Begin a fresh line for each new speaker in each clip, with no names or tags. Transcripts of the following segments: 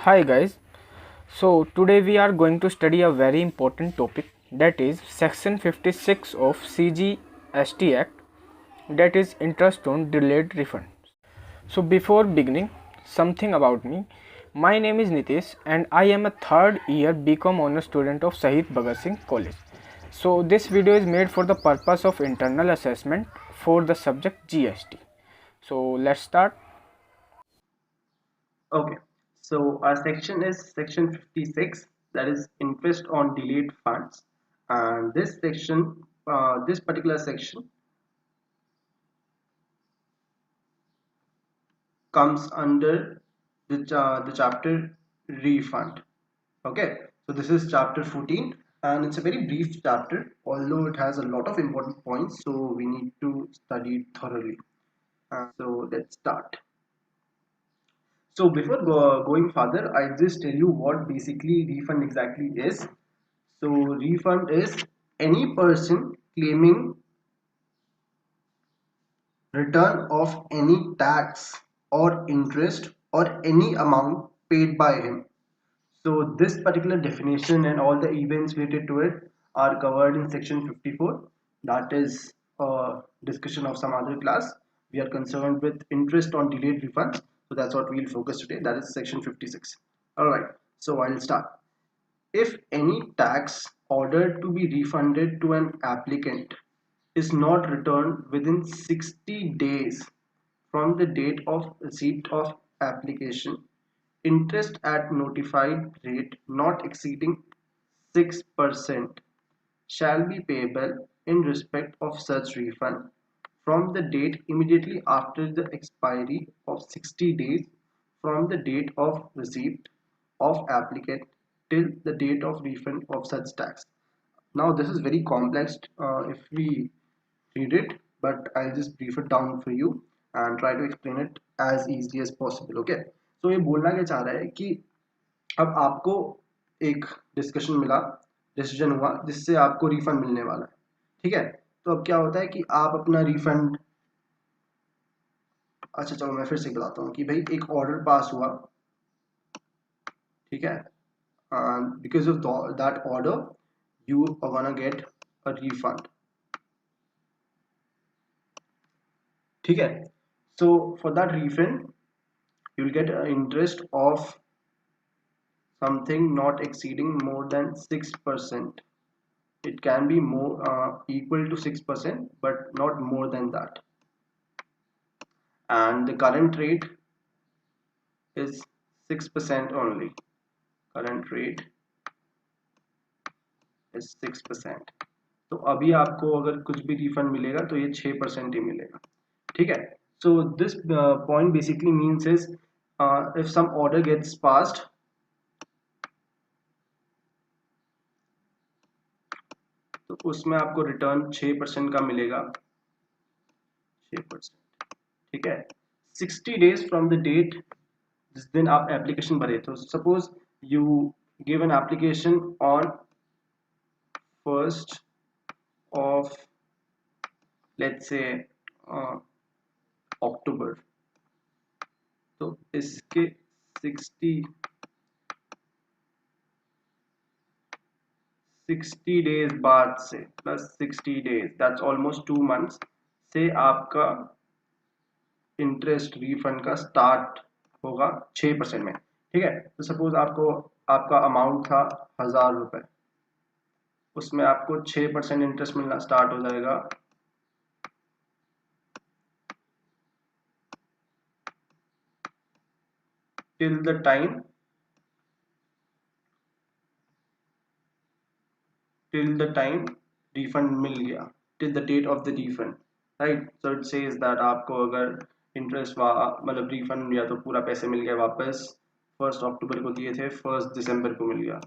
Hi guys, so today we are going to study a very important topic, that is section 56 of CGST Act, that is interest on delayed refund. So before beginning, something about me. My name is Nitesh and I am a third year BCom honor student of Shahid Bhagat Singh College. So this video is made for the purpose of internal assessment for the subject GST. So let's start.
Okay, so our section is section 56, that is interest on delayed funds. And this particular section comes under the chapter refund. Okay, so this is chapter 14 and it's a very brief chapter, although it has a lot of important points, so we need to study it thoroughly. So let's start. So before going further, I just tell you what basically refund exactly is. So refund is any person claiming return of any tax or interest or any amount paid by him. So this particular definition and all the events related to it are covered in section 54. That is a discussion of some other class. We are concerned with interest on delayed refunds. So that's what we'll focus today. That is section 56. Alright, so I'll start. If any tax ordered to be refunded to an applicant is not returned within 60 days from the date of receipt of application, interest at notified rate not exceeding 6% shall be payable in respect of such refund from the date immediately after the expiry of 60 days from the date of receipt of applicant till the date of refund of such tax. Now this is very complex if we read it, but I'll just brief it down for you and try to explain it as easily as possible. Okay, so ये बोलना क्या चाह रहा है कि अब आपको एक डिस्कशन मिला, डिसीजन हुआ जिससे आपको रिफंड मिलने वाला है। ठीक है, तो अब क्या होता है कि आप अपना रिफंड, अच्छा चलो मैं फिर से बताता हूँ कि भाई एक ऑर्डर पास हुआ। ठीक है, because of that order you are gonna get a refund. ठीक है, so for that refund you'll get an interest of something not exceeding more than 6%. It can be more equal to 6% but not more than that, and the current rate is 6% only. Current rate is 6%. तो अभी आपको अगर कुछ भी refund मिलेगा तो ये 6% ही मिलेगा। ठीक है, so this point basically means is if some order gets passed, तो उसमें आपको रिटर्न 6% का मिलेगा। 6%। ठीक है, 60 days फ्रॉम द डेट जिस दिन आप एप्लीकेशन भरे, तो suppose you give an application on 1st of let's say अक्टूबर, तो इसके 60 डेज बाद से plus 60 days that's almost 2 months से आपका इंटरेस्ट रिफंड का स्टार्ट होगा 6% में। ठीक है, तो सपोज आपको आपका अमाउंट था 1000 रुपए, उसमें आपको 6% इंटरेस्ट मिलना स्टार्ट हो जाएगा टिल द टाइम रिफंड मिल गया, till the date of the refund. Right, so it says that आपको अगर इंटरेस्ट मतलब रिफंड या तो पूरा पैसे मिल गया वापस, 1 अक्टूबर को दिए थे 1 दिसंबर को मिल गया।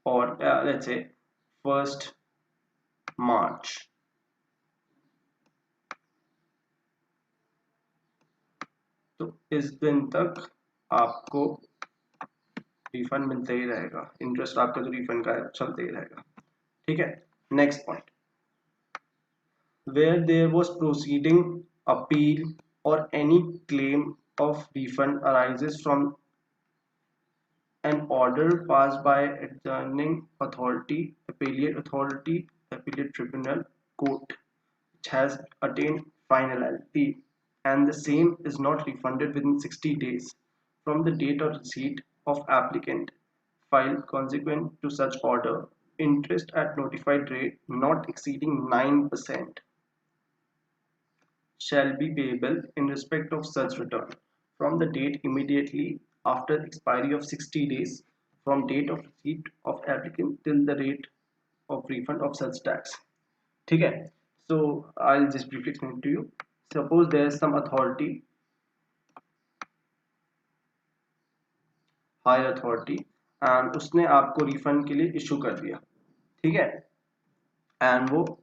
और लेट्स से 1 मार्च, तो इस दिन तक आपको रिफंड मिलते ही रहेगा, इंटरेस्ट आपका जो रिफंड का है चलते ही रहेगा। ठीक है, next point, where there was proceeding appeal or any claim of refund arises from an order passed by adjourning authority, appellate tribunal, court, which has attained finality, and the same is not refunded within 60 days from the date of receipt of applicant file consequent to such order, interest at notified rate not exceeding 9% shall be payable in respect of such return from the date immediately after expiry of 60 days from date of receipt of applicant till the rate of refund of such tax. ठीक है? So I'll just briefly explain to you. Suppose there is some authority, higher authority, and उसने आपको refund के लिए issue कर दिया, ठीक है? And वो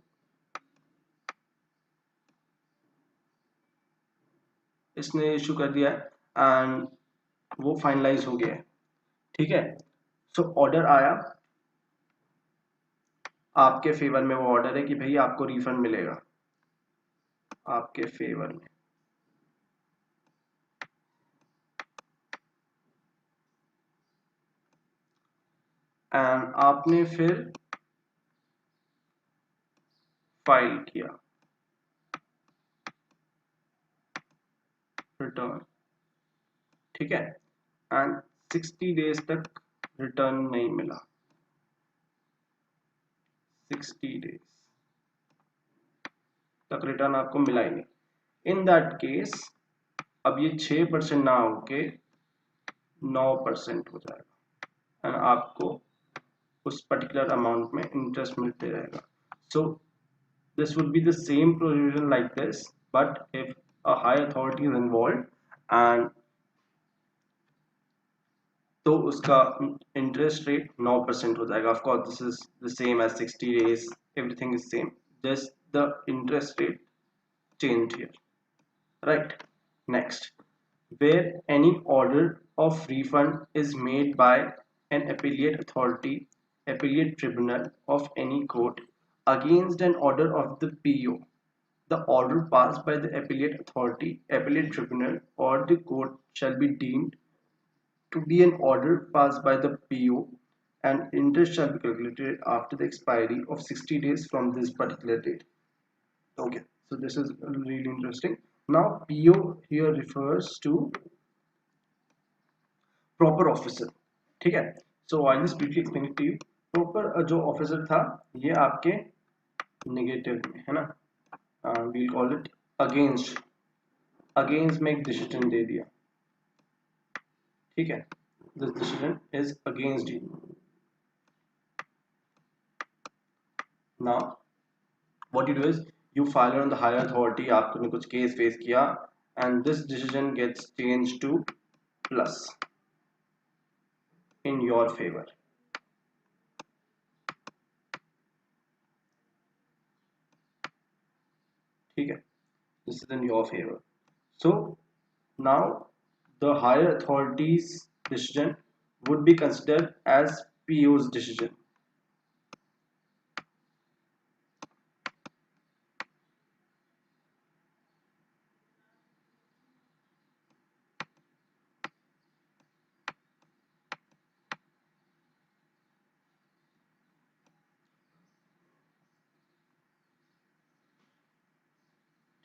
इसने issue कर दिया है and वो finalize हो गया है, ठीक है? So order आया आपके फेवर में, वो ऑर्डर है कि भाई आपको रिफंड मिलेगा आपके फेवर में, एंड आपने फिर फाइल किया रिटर्न, ठीक है, एंड 60 डेज तक रिटर्न नहीं मिला, 60 डेज तक रिटर्न आपको मिला ही नहीं, इन दैट केस अब ये 6% ना होके 9% हो जाएगा एंड आपको उस पर्टिकुलर अमाउंट में इंटरेस्ट मिलते रहेगा. सो this would be the same provision like this, but if a high authority is involved and तो उसका interest rate 9% हो जाएगा. Of course this is the same as 60 days, everything is same, just the interest rate change here, right? Next, where any order of refund is made by an appellate authority, appellate tribunal of any court against an order of the PO, the order passed by the appellate authority, appellate tribunal, or the court shall be deemed to be an order passed by the PO, and interest shall be calculated after the expiry of 60 days from this particular date. Okay, so this is really interesting. Now PO here refers to proper officer, ठीक है? So I'll just briefly explain it to you. Proper जो officer था ये आपके negative में है ना, we'll call it against में एक decision दे दिया, ठीक है? This decision is against you. Now what you do is you file on the higher authority, आपने कुछ case face किया and this decision gets changed to plus in your favor, ठीक है? This is in your favor. So now the higher authority's decision would be considered as PO's decision.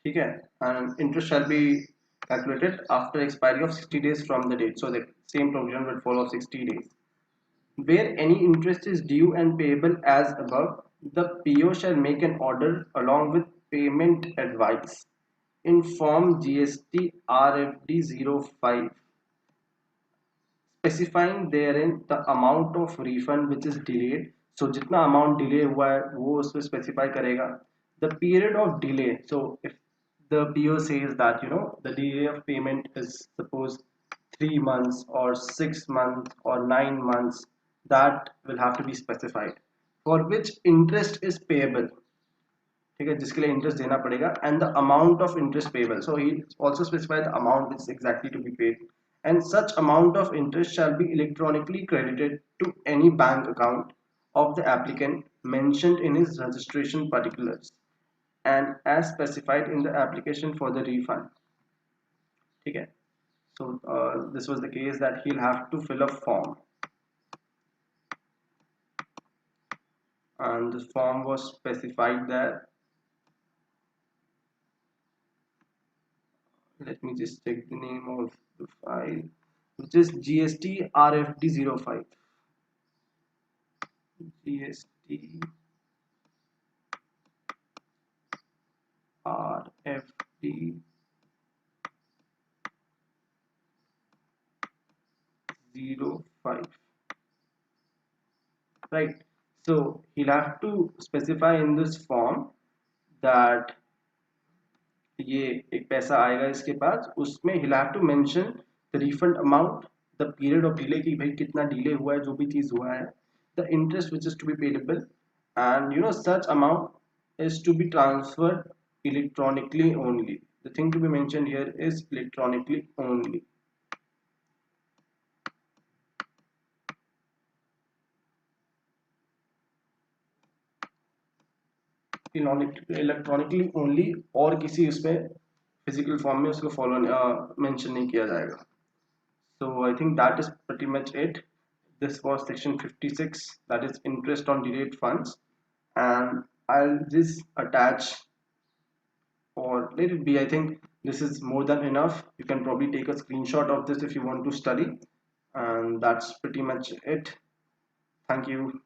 ठीक है? And interest shall be calculated after expiry of 60 days from the date. So the same provision will follow 60 days. Where any interest is due and payable as above, the PO shall make an order along with payment advice in form GST RFD 05, specifying therein the amount of refund which is delayed. So जितना amount delay हुआ है वो उसमें specify करेगा. The period of delay. So if the PO says that the delay of payment is suppose 3 months or 6 months or 9 months, that will have to be specified. For which interest is payable, ठीक है, जिसके लिए interest देना पड़ेगा, and the amount of interest payable. So he also specified the amount which is exactly to be paid, and such amount of interest shall be electronically credited to any bank account of the applicant mentioned in his registration particulars and as specified in the application for the refund. ठीक है. So this was the case that he'll have to fill a form, and this form was specified there. Let me just check the name of the file, which is GST RFD05. GST RFD 05, right? So he'll have to specify in this form that ये एक पैसा आएगा इसके पास, उसमें he'll have to mention the refund amount, the period of delay कि भाई कितना delay हुआ है, जो भी चीज हुआ है, the interest which is to be payable, and such amount is to be transferred electronically only. The thing to be mentioned here is electronically only. Electronically only, और किसी उसमें फिजिकल फॉर्म में उसको फॉलो मेंशन नहीं किया जाएगा. So I think that is pretty much it. This was section 56, that is interest on delayed funds, and I'll just attach, or let it be, I think this is more than enough. You can probably take a screenshot of this if you want to study, and that's pretty much it. Thank you.